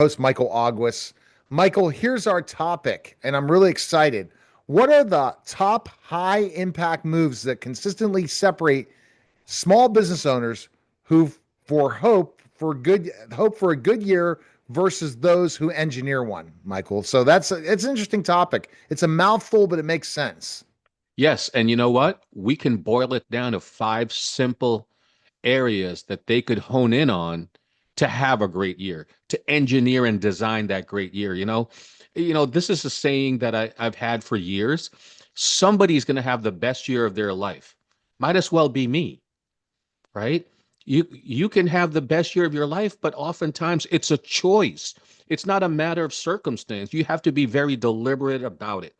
Host Michael August. Michael, here's our topic, and I'm really excited. What are the top high impact moves that consistently separate small business owners who for hope for a good year versus those who engineer one, Michael? So it's an interesting topic. It's a mouthful, but it makes sense. Yes, and you know what? We can boil it down to five simple areas that they could hone in on to have a great year, to engineer and design that great year. This is a saying that I've had for years. Somebody's going to have the best year of their life. Might as well be me, right? You can have the best year of your life, but oftentimes it's a choice. It's not a matter of circumstance. You have to be very deliberate about it.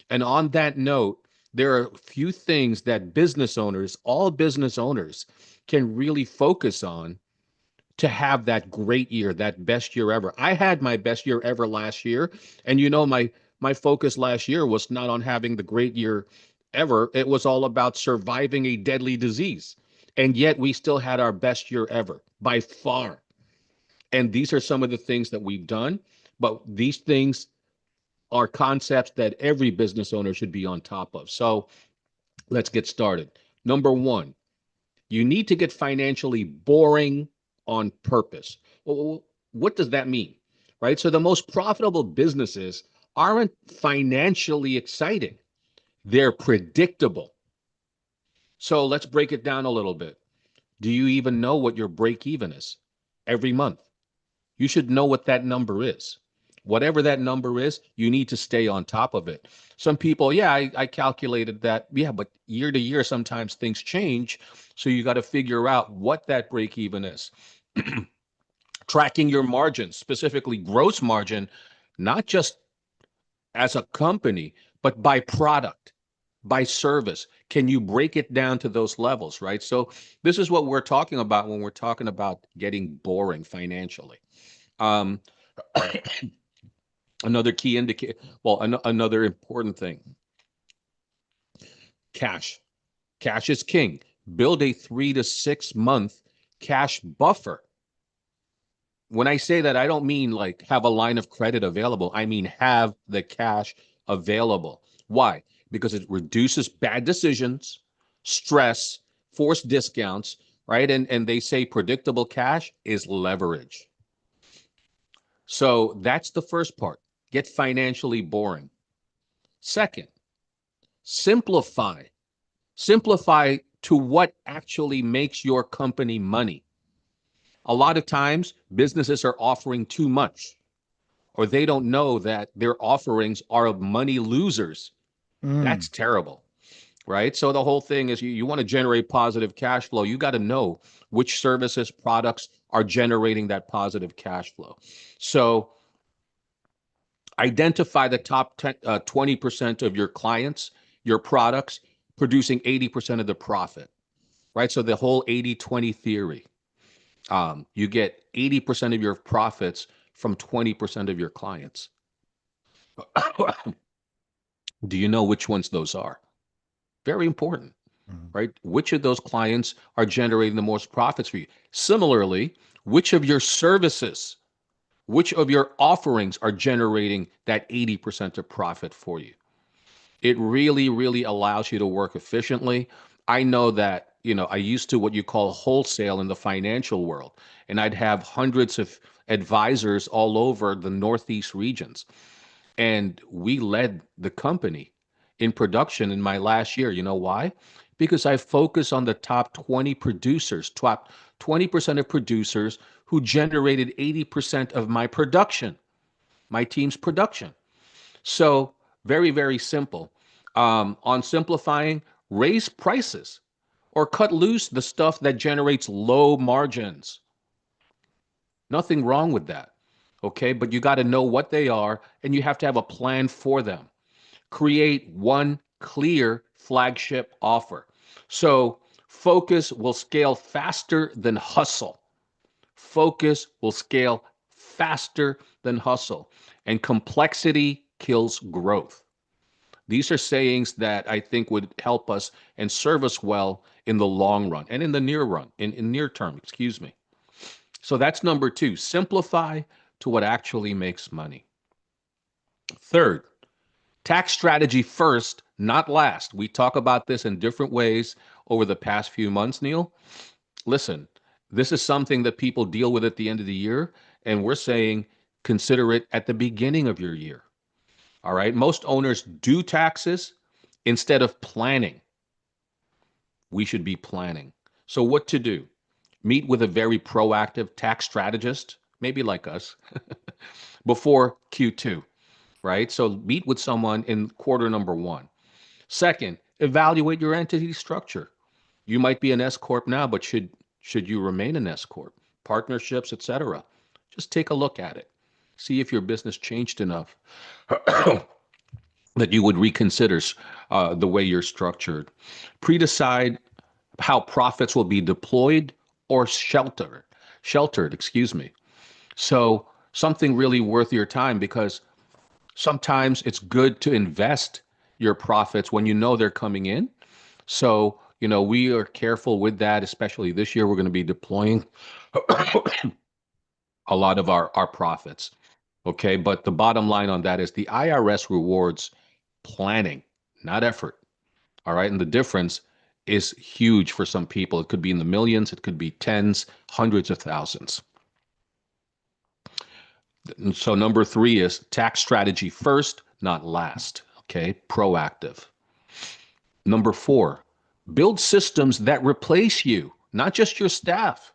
And on that note, there are a few things that business owners, all business owners, can really focus on to have that great year, that best year ever. I had my best year ever last year, and my focus last year was not on having the great year ever. It was all about surviving a deadly disease. And yet we still had our best year ever by far. And these are some of the things that we've done, but these things are concepts that every business owner should be on top of. So let's get started. Number one, you need to get financially boring on purpose. Well, what does that mean? Right? So the most profitable businesses aren't financially exciting. They're predictable. So let's break it down a little bit. Do you even know what your break even is every month? You should know what that number is. Whatever that number is, you need to stay on top of it. Some people, yeah, I calculated that. Yeah, but year to year, sometimes things change. So you got to figure out what that break even is. Tracking your margins, specifically gross margin, not just as a company, but by product, by service. Can you break it down to those levels, right? So this is what we're talking about when we're talking about getting boring financially. Um, another key indicator, well, another important thing, cash. Cash is king. Build a 3 to 6 month cash buffer. When I say that, I don't mean like have a line of credit available. I mean have the cash available. Why? Because it reduces bad decisions, stress, forced discounts, right? And they say predictable cash is leverage. So that's the first part. Get financially boring. Second, simplify. Simplify to what actually makes your company money. A lot of times, businesses are offering too much, or they don't know that their offerings are money losers. Mm. That's terrible, right? So the whole thing is you want to generate positive cash flow. You got to know which services, products are generating that positive cash flow. So identify the top 20% of your clients, your products, producing 80% of the profit, right? So the whole 80-20 theory. You get 80% of your profits from 20% of your clients. Do you know which ones those are? Very important, Mm. right? Which of those clients are generating the most profits for you? Similarly, which of your services, which of your offerings are generating that 80% of profit for you? It really, really allows you to work efficiently. I know that, I used to what you call wholesale in the financial world, and I'd have hundreds of advisors all over the Northeast regions. And we led the company in production in my last year. You know why? Because I focus on the top 20 producers, top 20% of producers who generated 80% of my production, my team's production. So, very, very simple. On simplifying, raise prices or cut loose the stuff that generates low margins. Nothing wrong with that. Okay. But you got to know what they are and you have to have a plan for them. Create one clear flagship offer. So, focus will scale faster than hustle. Focus will scale faster than hustle. And complexity kills growth. These are sayings that I think would help us and serve us well in the long run and in the near run, in near term, excuse me. So that's number two. Simplify, to what actually makes money. Third, tax strategy first, not last. We talk about this in different ways over the past few months, Neil. Listen, this is something that people deal with at the end of the year, and we're saying consider it at the beginning of your year. All right. Most owners do taxes instead of planning. We should be planning. So, what to do? Meet with a very proactive tax strategist, maybe like us, before Q2, right? So, meet with someone in quarter number one. Second, evaluate your entity structure. You might be an S corp now, but should you remain an S corp? Partnerships, etc. Just take a look at it. See if your business changed enough that you would reconsider the way you're structured. Pre-decide how profits will be deployed or sheltered, excuse me. So something really worth your time, because sometimes it's good to invest your profits when you know they're coming in. So, we are careful with that, especially this year. We're going to be deploying a lot of our profits. Okay. But the bottom line on that is the IRS rewards planning, not effort. All right. And the difference is huge for some people. It could be in the millions, it could be tens, hundreds of thousands. And so, number three is tax strategy first, not last. Okay. Proactive. Number four, build systems that replace you, not just your staff.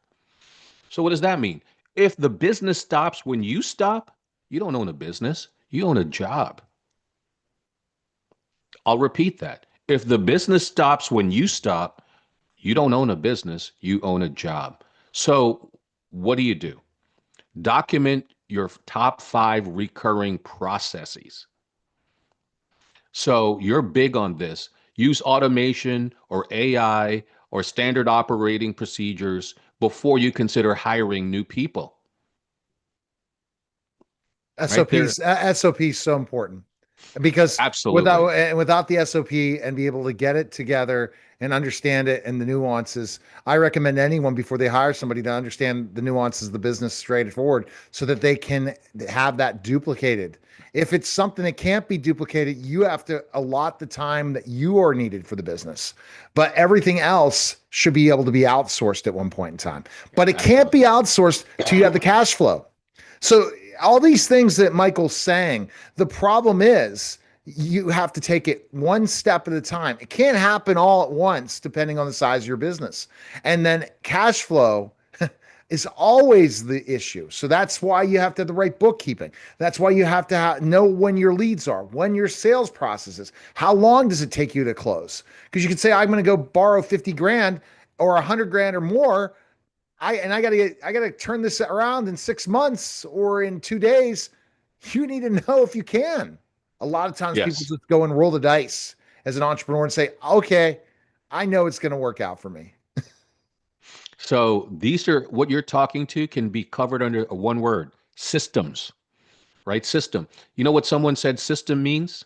So, what does that mean? If the business stops when you stop, you don't own a business, you own a job. I'll repeat that. If the business stops when you stop, you don't own a business, you own a job. So, what do? Document your top 5 recurring processes. So, you're big on this. Use automation or AI or standard operating procedures before you consider hiring new people. Right there. SOP is so important because Absolutely. without the SOP and be able to get it together and understand it and the nuances, I recommend anyone before they hire somebody to understand the nuances of the business straightforward so that they can have that duplicated. If it's something that can't be duplicated, you have to allot the time that you are needed for the business. But everything else should be able to be outsourced at one point in time. But it can't be outsourced till you have the cash flow. So all these things that Michael's saying, the problem is you have to take it one step at a time. It can't happen all at once, depending on the size of your business. And then cash flow is always the issue. So that's why you have to have the right bookkeeping. That's why you have to know when your leads are, when your sales process is. How long does it take you to close? Because you could say, I'm going to go borrow 50 grand or 100 grand or more. I gotta turn this around in 6 months or in 2 days. You need to know if you can. A lot of times people Yes. just go and roll the dice as an entrepreneur and say, okay, I know it's going to work out for me. So these are what you're talking to can be covered under one word: systems, right? System. You know what someone said system means?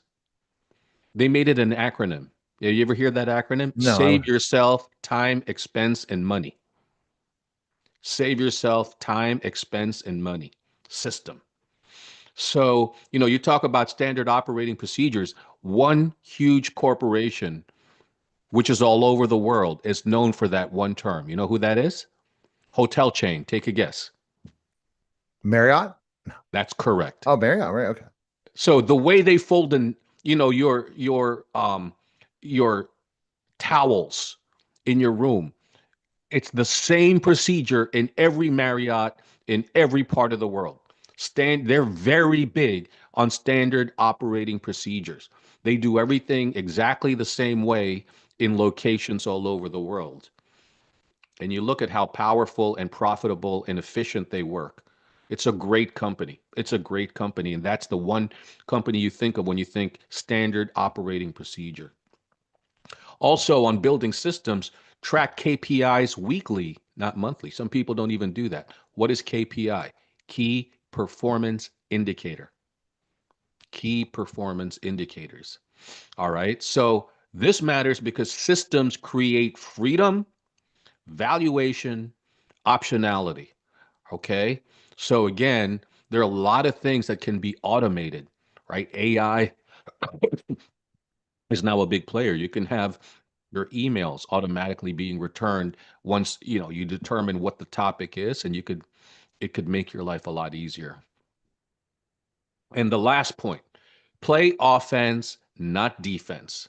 They made it an acronym. Yeah, you ever hear that acronym? No, Save yourself time, expense, and money. Save yourself time, expense, and money. System. So, you talk about standard operating procedures. One huge corporation, which is all over the world, is known for that one term. You know who that is? Hotel chain. Take a guess. Marriott. That's correct. Oh, Marriott. Right. Okay. So the way they fold in, your towels in your room, it's the same procedure in every Marriott in every part of the world. They're very big on standard operating procedures. They do everything exactly the same way in locations all over the world. And you look at how powerful and profitable and efficient they work. It's a great company. It's a great company. And that's the one company you think of when you think standard operating procedure. Also, on building systems, track KPIs weekly, not monthly. Some people don't even do that. What is KPI? Key performance indicator. Key performance indicators. All right. So this matters because systems create freedom, valuation, optionality. Okay. So again, There are a lot of things that can be automated, right? AI is now a big player. You can have your emails automatically being returned once, you determine what the topic is, and it could make your life a lot easier. And the last point, play offense, not defense,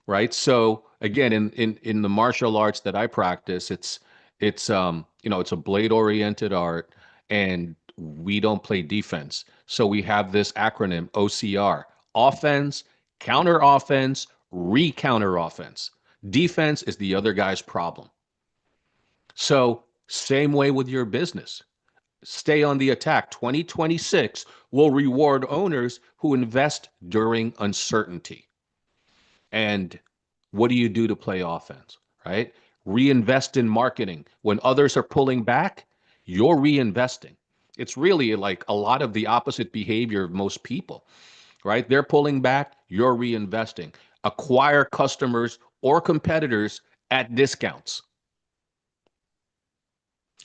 right? So again, in the martial arts that I practice, it's a blade oriented art, and we don't play defense. So we have this acronym OCR: offense, counter offense, re-counter offense. Defense is the other guy's problem. So same way with your business. Stay on the attack. 2026 will reward owners who invest during uncertainty. And what do you do to play offense, right? Reinvest in marketing. When others are pulling back, you're reinvesting. It's really like a lot of the opposite behavior of most people, right? They're pulling back, you're reinvesting. Acquire customers or competitors at discounts.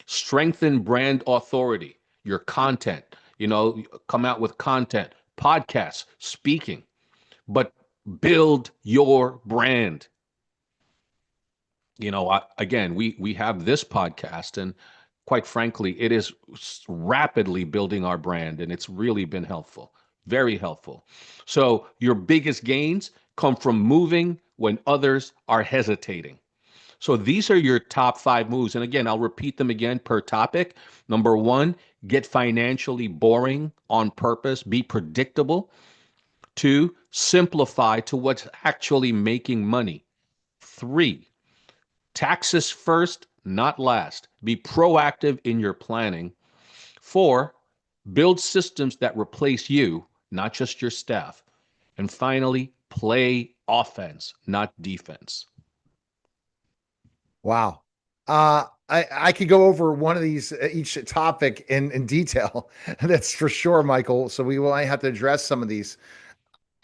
Strengthen brand authority, your content, come out with content, podcasts, speaking, but build your brand. Again, we have this podcast, and quite frankly, it is rapidly building our brand, and it's really been helpful, very helpful. So your biggest gains come from moving when others are hesitating. So these are your top 5 moves. And again, I'll repeat them again per topic. Number 1, get financially boring on purpose, be predictable. 2, simplify to what's actually making money. 3, taxes first, not last. Be proactive in your planning. 4, build systems that replace you, not just your staff. And finally, play offense, not defense. Wow. I could go over one of these each topic in detail. That's for sure, Michael. So we will have to address some of these.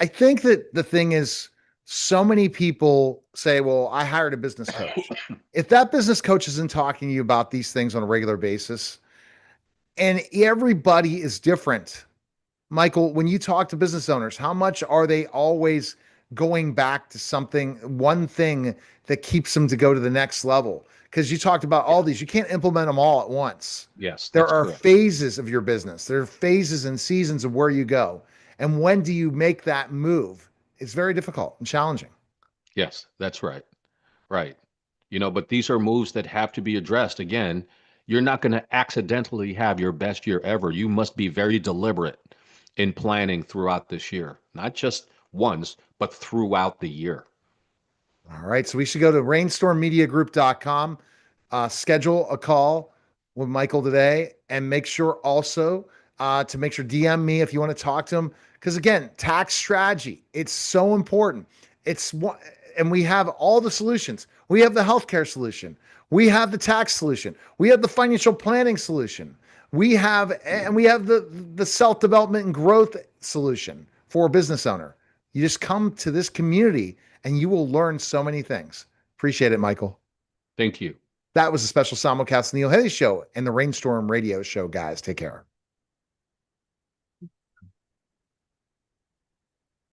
I think that the thing is, so many people say, well, I hired a business coach. If that business coach isn't talking to you about these things on a regular basis, and everybody is different, Michael, when you talk to business owners, how much are they always going back to something, one thing that keeps them to go to the next level? Because you talked about all these, you can't implement them all at once. Yes, There that's are correct. phases of your business, there are phases and seasons of where you go. And when do you make that move? It's very difficult and challenging. Yes, that's right. Right. But these are moves that have to be addressed. Again, you're not going to accidentally have your best year ever. You must be very deliberate in planning throughout this year, not just once, but throughout the year. All right. So we should go to rainstormmediagroup.com, schedule a call with Michael today, and make sure also to make sure DM me if you want to talk to him. Because again, tax strategy, it's so important. It's one, and we have all the solutions. We have the healthcare solution. We have the tax solution. We have the financial planning solution. We have the self development and growth solution for a business owner. You just come to this community and you will learn so many things. Appreciate it, Michael. Thank you. That was a special simulcast Neil Haley Show and the Rainstorm Radio Show, guys. Take care.